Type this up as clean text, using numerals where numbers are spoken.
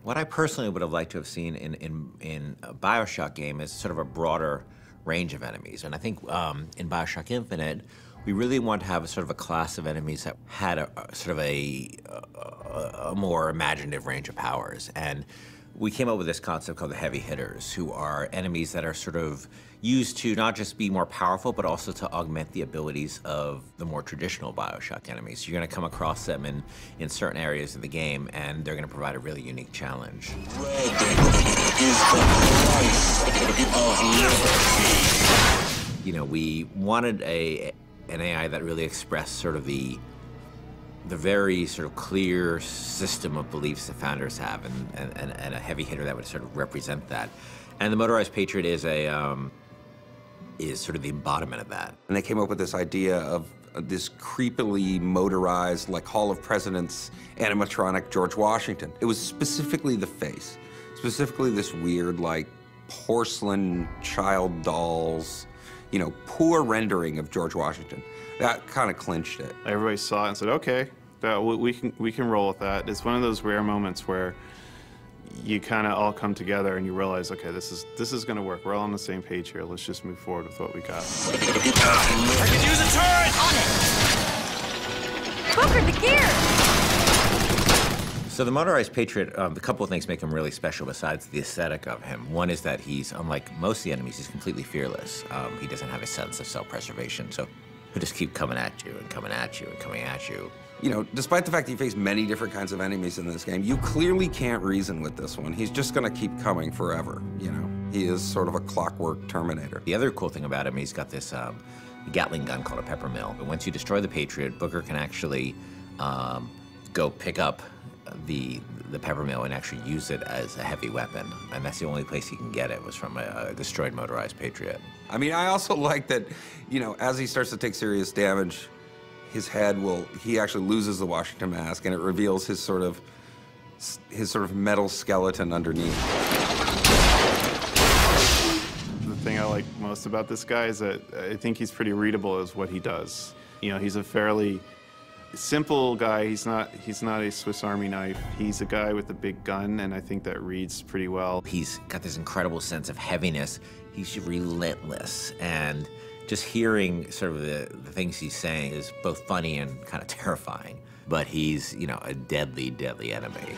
What I personally would have liked to have seen in a BioShock game is sort of a broader range of enemies. And I think in BioShock Infinite, we really want to have a sort of a class of enemies that had a sort of a more imaginative range of powers. And we came up with this concept called the heavy hitters, who are enemies that are sort of used to not just be more powerful, but also to augment the abilities of the more traditional BioShock enemies. You're going to come across them in certain areas of the game, and they're going to provide a really unique challenge. You know, we wanted an AI that really expressed sort of the very sort of clear system of beliefs that founders have, and a heavy hitter that would sort of represent that. And the Motorized Patriot is sort of the embodiment of that. And they came up with this idea of this creepily motorized, like Hall of Presidents animatronic George Washington. It was specifically the face, specifically this weird, like, porcelain child dolls, you know, poor rendering of George Washington. That kind of clinched it. Everybody saw it and said, okay, we can roll with that. It's one of those rare moments where you kind of all come together and you realize, okay, this is going to work. We're all on the same page here. Let's just move forward with what we got. I could use a turret! On it! Booker, the gear! So the Motorized Patriot, a couple of things make him really special besides the aesthetic of him. One is that he's, unlike most of the enemies, he's completely fearless. He doesn't have a sense of self-preservation, so he'll just keep coming at you and coming at you and coming at you. You know, despite the fact that you face many different kinds of enemies in this game, you clearly can't reason with this one. He's just gonna keep coming forever, you know? He is sort of a clockwork Terminator. The other cool thing about him, he's got this Gatling gun called a peppermill. But once you destroy the Patriot, Booker can actually go pick up the peppermill and actually use it as a heavy weapon. And that's the only place he can get it, was from a destroyed Motorized Patriot. I mean, I also like that, you know, as he starts to take serious damage, his head he actually loses the Washington mask, and it reveals his sort of metal skeleton underneath. The thing I like most about this guy is that I think he's pretty readable as what he does. You know, he's a fairly simple guy. He's not a Swiss Army knife. He's a guy with a big gun, and I think that reads pretty well. He's got this incredible sense of heaviness. He's relentless, and just hearing sort of the things he's saying is both funny and kind of terrifying. But he's, you know, a deadly, deadly enemy.